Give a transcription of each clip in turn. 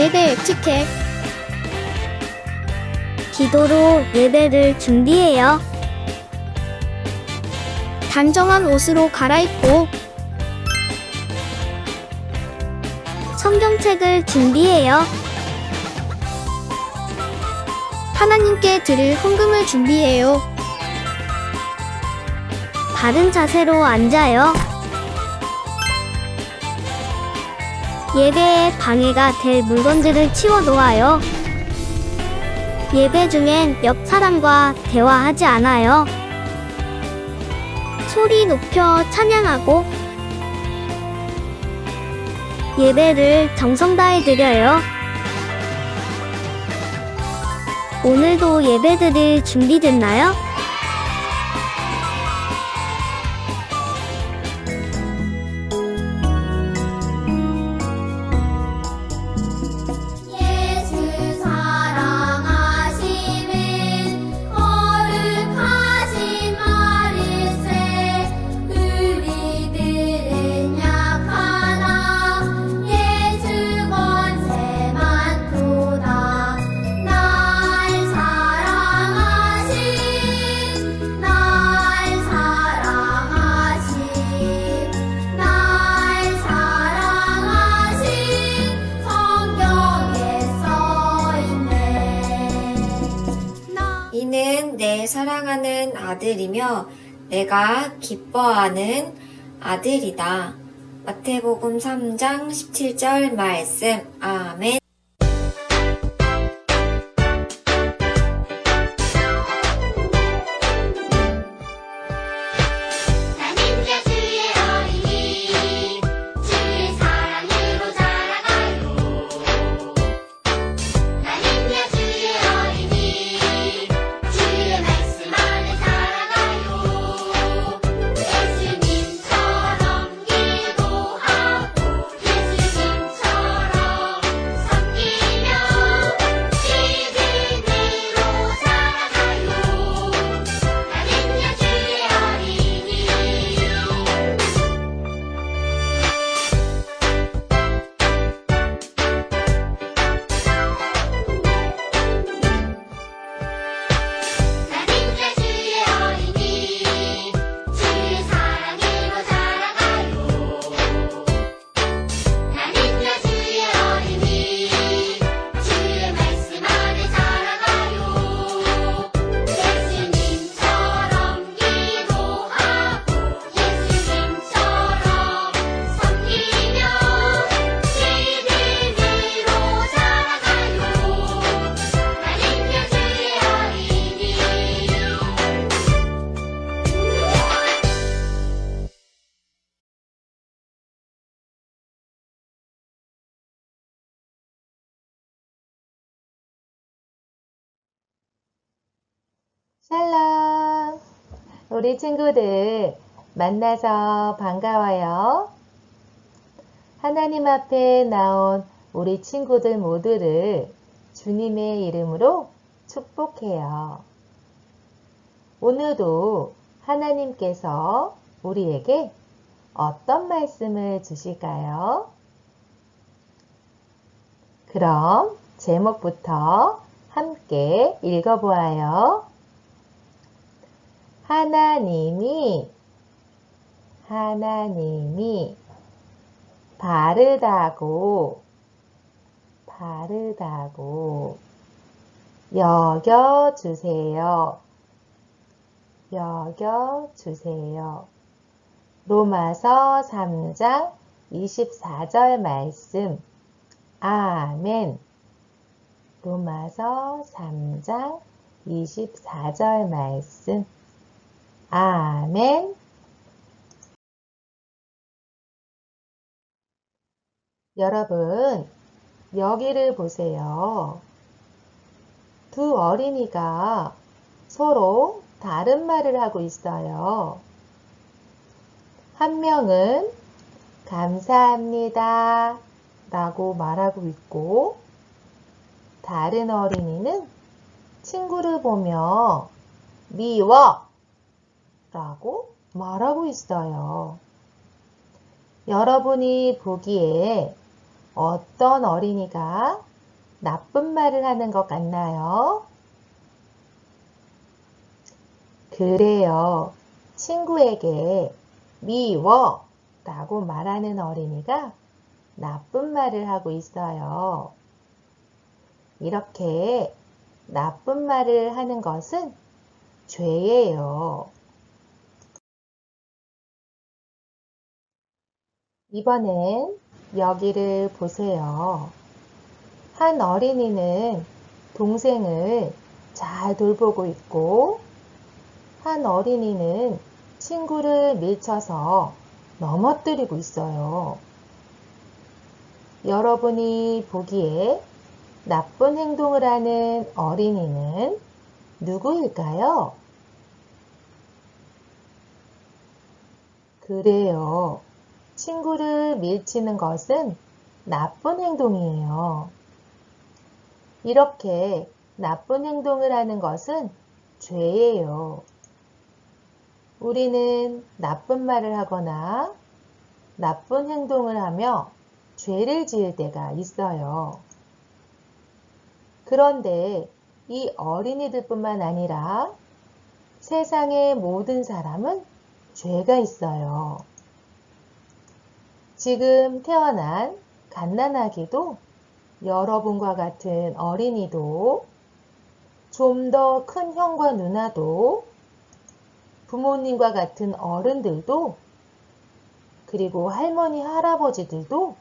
예배 에티켓. 기도로 예배를 준비해요. 단정한 옷으로 갈아입고 성경책을 준비해요. 하나님께 드릴 헌금을 준비해요. 바른 자세로 앉아요. 예배에 방해가 될 물건들을 치워 놓아요. 예배 중엔 옆 사람과 대화하지 않아요. 소리 높여 찬양하고 예배를 정성 다해 드려요. 오늘도 예배 드릴 준비됐나요? 예수 사랑하심은 거룩하신 말일세. 우리들은 약하나 예수 권세 많도다. 날 사랑하신 성경에 써있네. 이는 내 사랑하는 아들이며 내가 기뻐하는 아들이다. 마태복음 3장 17절 말씀. 아멘. 나는 예수의 어린이 주의 사랑으로 자라가요. 나는 예수의 어린이 주의 말씀 안에 자라가요. 예수님처럼 기도하고 예수님처럼 섬기며 믿음으로 자라가요. 나는 예수의 어린이. 나는 예수의 어린이 주의 사랑으로 자라가요. 나는 예수의 어린이 주의 말씀 안에 자라가요. 예수님처럼 기도하고 예수님처럼 섬기며 믿음으로 자라가요. 나는 예수의 어린이. 샬롬! 우리 친구들 만나서 반가워요. 하나님 앞에 나온 우리 친구들 모두를 주님의 이름으로 축복해요. 오늘도 하나님께서 우리에게 어떤 말씀을 주실까요? 그럼 제목부터 함께 읽어보아요. 하나님이 바르다고 여겨주세요. 로마서 3장 24절 말씀. 아멘. 로마서 3장 24절 말씀. 아멘. 여러분, 여기를 보세요. 두 어린이가 서로 다른 말을 하고 있어요. 한 명은 감사합니다 라고 말하고 있고, 다른 어린이는 친구를 보며 미워 라고 말하고 있어요. 여러분이 보기에 어떤 어린이가 나쁜 말을 하는 것 같나요? 그래요. 친구에게 미워 라고 말하는 어린이가 나쁜 말을 하고 있어요. 이렇게 나쁜 말을 하는 것은 죄예요. 이번엔 여기를 보세요. 한 어린이는 동생을 잘 돌보고 있고, 한 어린이는 친구를 밀쳐서 넘어뜨리고 있어요. 여러분이 보기에 나쁜 행동을 하는 어린이는 누구일까요? 그래요. 친구를 밀치는 것은 나쁜 행동이에요. 이렇게 나쁜 행동을 하는 것은 죄예요. 우리는 나쁜 말을 하거나 나쁜 행동을 하며 죄를 지을 때가 있어요. 그런데 이 어린이들뿐만 아니라 세상의 모든 사람은 죄가 있어요. 지금 태어난 갓난아기도 여러분과 같은 어린이도 좀 더 큰 형과 누나도 부모님과 같은 어른들도 그리고 할머니, 할아버지들도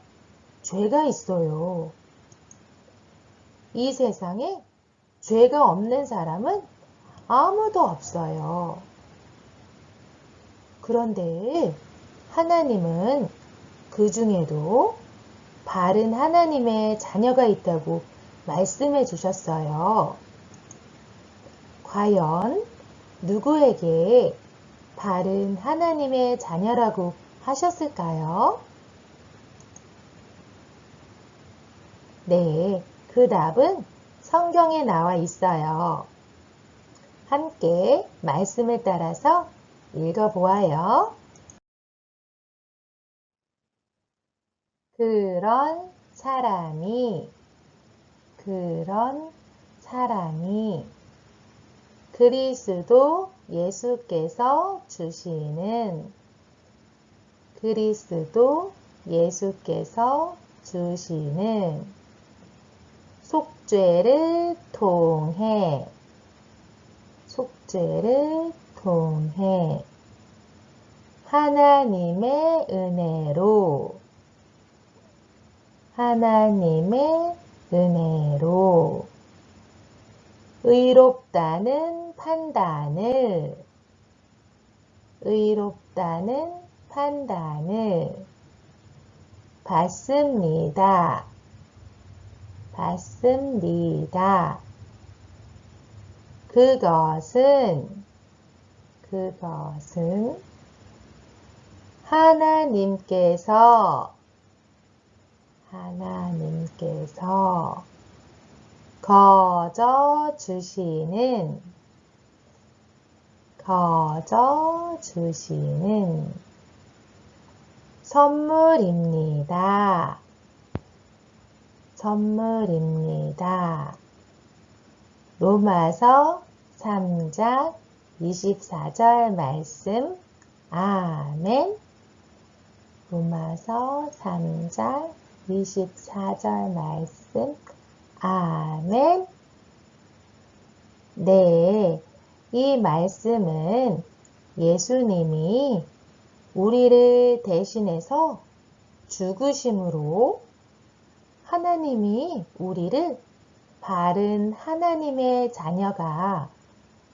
죄가 있어요. 이 세상에 죄가 없는 사람은 아무도 없어요. 그런데 하나님은 그 중에도 바른 하나님의 자녀가 있다고 말씀해 주셨어요. 과연 누구에게 바른 하나님의 자녀라고 하셨을까요? 네, 그 답은 성경에 나와 있어요. 함께 말씀을 따라서 읽어보아요. 그런 사람이 그리스도 예수께서 주시는 속죄를 통해 하나님의 은혜로 의롭다는 판단을 받습니다. 그것은 하나님께서 거저 주시는 선물입니다. 로마서 3장 24절 말씀. 아멘. 로마서 3장 24절 말씀. 아멘. 네, 이 말씀은 예수님이 우리를 대신해서 죽으심으로 하나님이 우리를 바른 하나님의 자녀가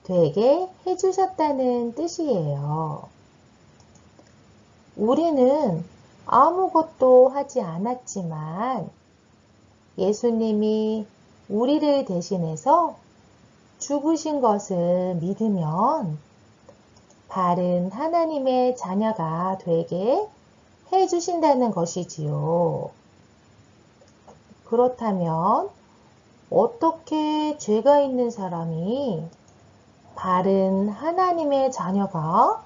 되게 해주셨다는 뜻이에요. 우리는 아무것도 하지 않았지만 예수님이 우리를 대신해서 죽으신 것을 믿으면 바른 하나님의 자녀가 되게 해주신다는 것이지요. 그렇다면 어떻게 죄가 있는 사람이 바른 하나님의 자녀가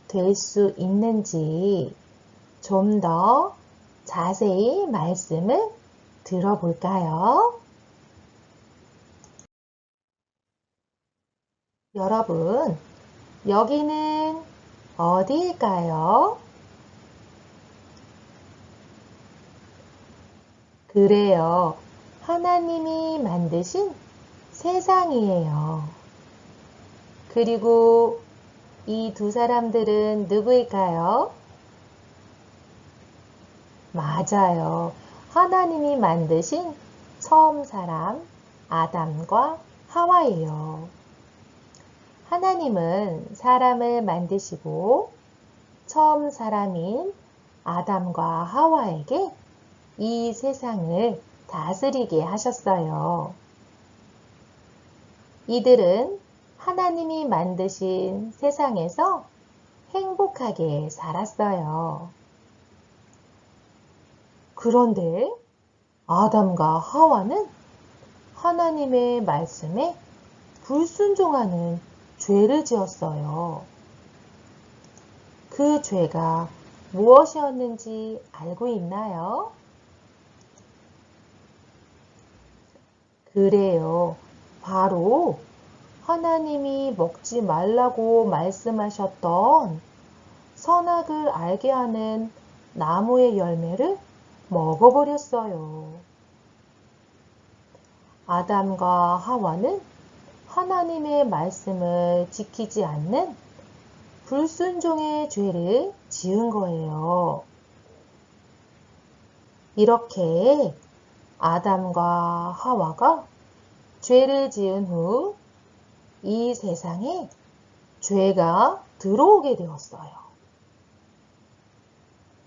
될 수 있는지 좀 더 자세히 말씀을 들어볼까요? 여러분, 여기는 어디일까요? 그래요. 하나님이 만드신 세상이에요. 그리고 이 두 사람들은 누구일까요? 맞아요. 하나님이 만드신 처음 사람 아담과 하와예요. 하나님은 사람을 만드시고 처음 사람인 아담과 하와에게 이 세상을 다스리게 하셨어요. 이들은 하나님이 만드신 세상에서 행복하게 살았어요. 그런데 아담과 하와는 하나님의 말씀에 불순종하는 죄를 지었어요. 그 죄가 무엇이었는지 알고 있나요? 그래요. 바로 하나님이 먹지 말라고 말씀하셨던 선악을 알게 하는 나무의 열매를 먹어버렸어요. 아담과 하와는 하나님의 말씀을 지키지 않는 불순종의 죄를 지은 거예요. 이렇게 아담과 하와가 죄를 지은 후 이 세상에 죄가 들어오게 되었어요.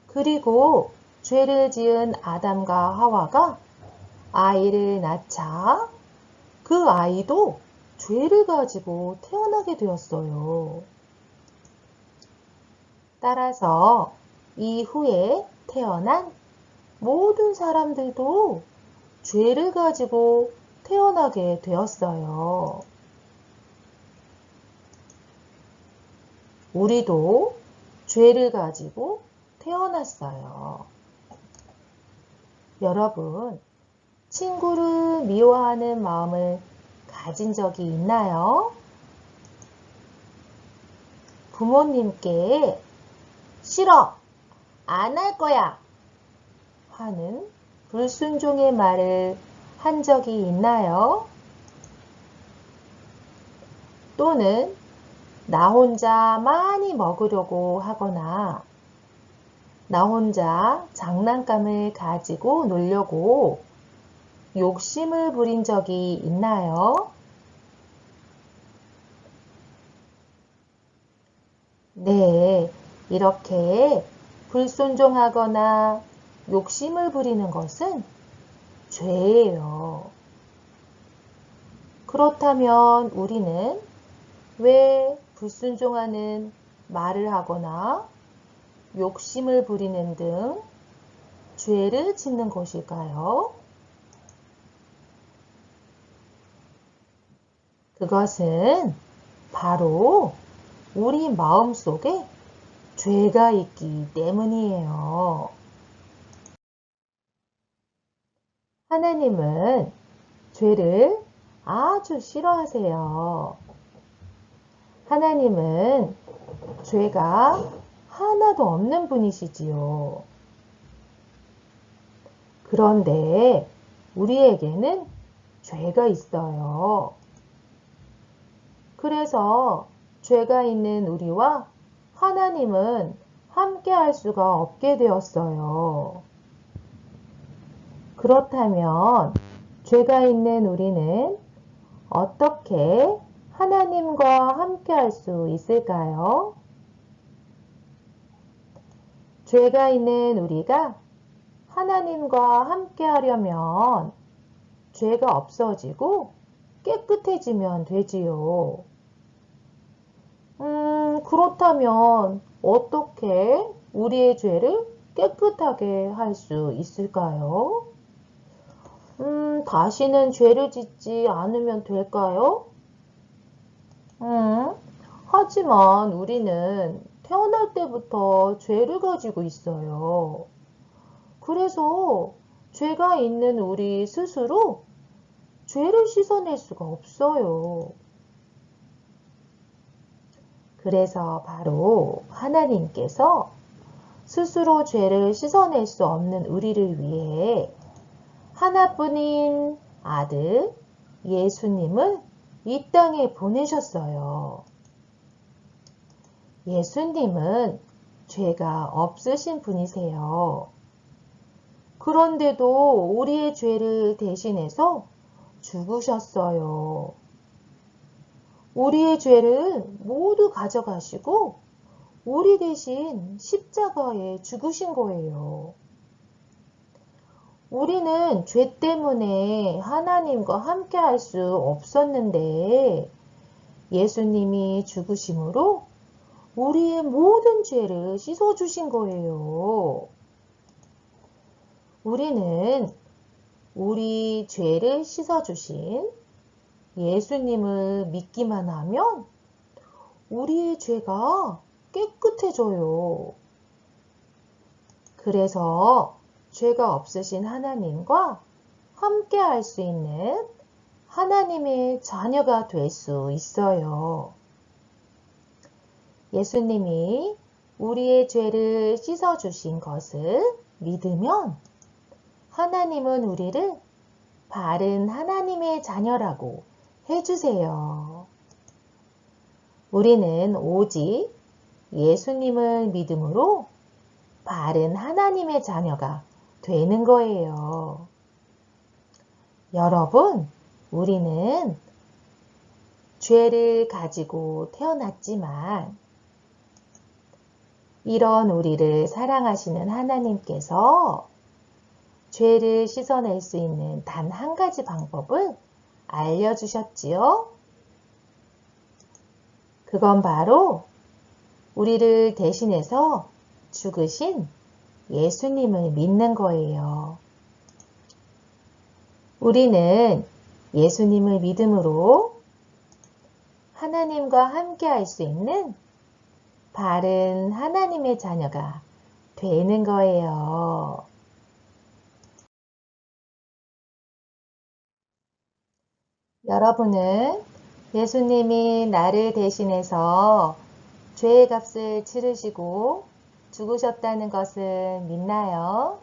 그리고 죄를 지은 아담과 하와가 아이를 낳자 그 아이도 죄를 가지고 태어나게 되었어요. 따라서 이후에 태어난 모든 사람들도 죄를 가지고 태어나게 되었어요. 우리도 죄를 가지고 태어났어요. 여러분, 친구를 미워하는 마음을 가진 적이 있나요? 부모님께 싫어, 안 할 거야 하는 불순종의 말을 한 적이 있나요? 또는 나 혼자 많이 먹으려고 하거나 나 혼자 장난감을 가지고 놀려고 욕심을 부린 적이 있나요? 네, 이렇게 불순종하거나 욕심을 부리는 것은 죄예요. 그렇다면 우리는 왜 불순종하는 말을 하거나 욕심을 부리는 등 죄를 짓는 것일까요? 그것은 바로 우리 마음속에 죄가 있기 때문이에요. 하나님은 죄를 아주 싫어하세요. 하나님은 죄가 하나도 없는 분이시지요. 그런데 우리에게는 죄가 있어요. 그래서 죄가 있는 우리와 하나님은 함께 할 수가 없게 되었어요. 그렇다면 죄가 있는 우리는 어떻게 하나님과 함께 할 수 있을까요? 죄가 있는 우리가 하나님과 함께 하려면 죄가 없어지고 깨끗해지면 되지요. 그렇다면 어떻게 우리의 죄를 깨끗하게 할 수 있을까요? 다시는 죄를 짓지 않으면 될까요? 하지만 우리는 태어날 때부터 죄를 가지고 있어요. 그래서 죄가 있는 우리 스스로 죄를 씻어낼 수가 없어요. 그래서 바로 하나님께서 스스로 죄를 씻어낼 수 없는 우리를 위해 하나뿐인 아들 예수님을 이 땅에 보내셨어요. 예수님은 죄가 없으신 분이세요. 그런데도 우리의 죄를 대신해서 죽으셨어요. 우리의 죄를 모두 가져가시고 우리 대신 십자가에 죽으신 거예요. 우리는 죄 때문에 하나님과 함께 할 수 없었는데 예수님이 죽으심으로 우리의 모든 죄를 씻어주신 거예요. 우리는 우리 죄를 씻어주신 예수님을 믿기만 하면 우리의 죄가 깨끗해져요. 그래서 죄가 없으신 하나님과 함께 할 수 있는 하나님의 자녀가 될 수 있어요. 예수님이 우리의 죄를 씻어주신 것을 믿으면 하나님은 우리를 바른 하나님의 자녀라고 해주세요. 우리는 오직 예수님을 믿음으로 바른 하나님의 자녀가 되는 거예요. 여러분, 우리는 죄를 가지고 태어났지만 이런 우리를 사랑하시는 하나님께서 죄를 씻어낼 수 있는 단 한 가지 방법을 알려주셨지요. 그건 바로 우리를 대신해서 죽으신 예수님을 믿는 거예요. 우리는 예수님을 믿음으로 하나님과 함께 할 수 있는 바른 하나님의 자녀가 되는 거예요. 여러분은 예수님이 나를 대신해서 죄의 값을 치르시고 죽으셨다는 것을 믿나요?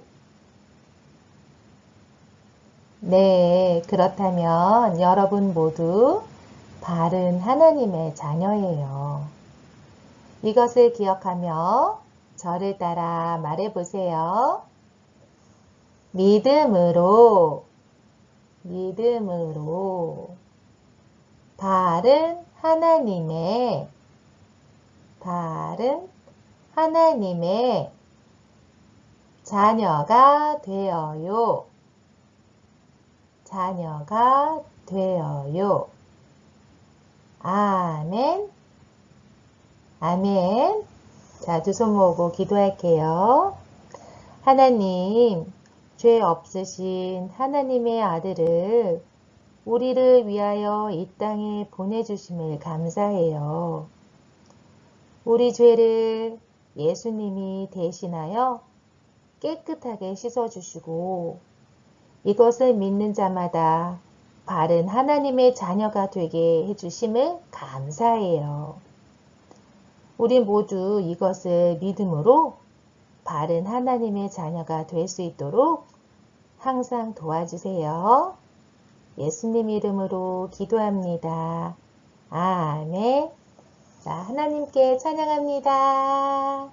네, 그렇다면 여러분 모두 바른 하나님의 자녀예요. 이것을 기억하며 저를 따라 말해보세요. 믿음으로 바른 하나님의 자녀가 되어요. 아멘. 아멘. 자, 두 손 모으고 기도할게요. 하나님, 죄 없으신 하나님의 아들을 우리를 위하여 이 땅에 보내주심을 감사해요. 우리 죄를 예수님이 대신하여 깨끗하게 씻어주시고 이것을 믿는 자마다 바른 하나님의 자녀가 되게 해주심을 감사해요. 우리 모두 이것을 믿음으로 바른 하나님의 자녀가 될 수 있도록 항상 도와주세요. 예수님 이름으로 기도합니다. 아멘. 자, 하나님께 찬양합니다.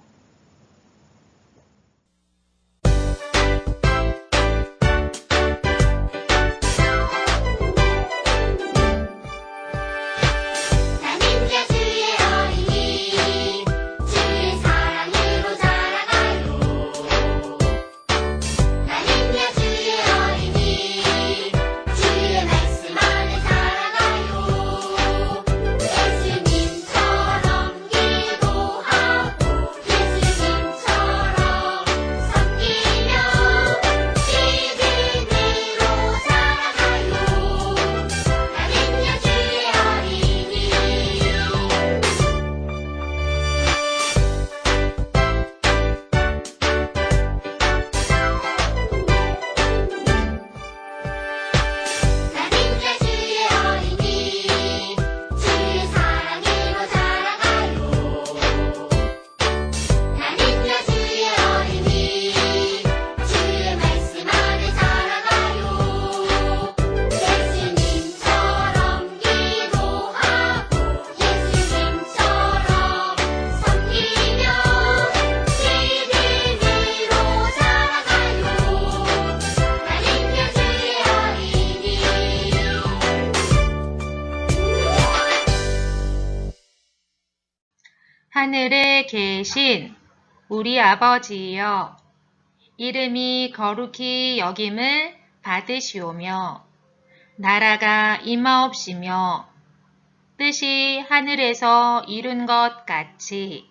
나는 예수의 어린이 주의 사랑으로 자라가요. 나는 예수의 어린이 주의 말씀 안에 살아가요. 예수님처럼 기도하고 하늘에 계신 우리 아버지여, 이름이 거룩히 여김을 받으시오며, 나라가 임하옵시며, 뜻이 하늘에서 이룬 것 같이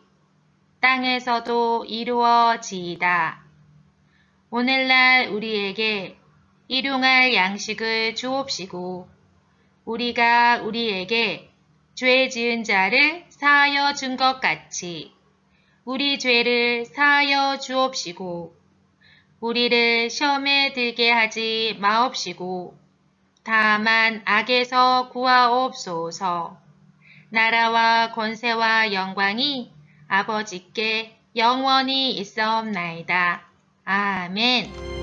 땅에서도 이루어지이다. 오늘날 우리에게 일용할 양식을 주옵시고, 우리가 우리에게 죄 지은 자를 사하여 준 것 같이 우리 죄를 사하여 주옵시고, 우리를 시험에 들게 하지 마옵시고, 다만 악에서 구하옵소서. 나라와 권세와 영광이 아버지께 영원히 있사옵나이다. 아멘.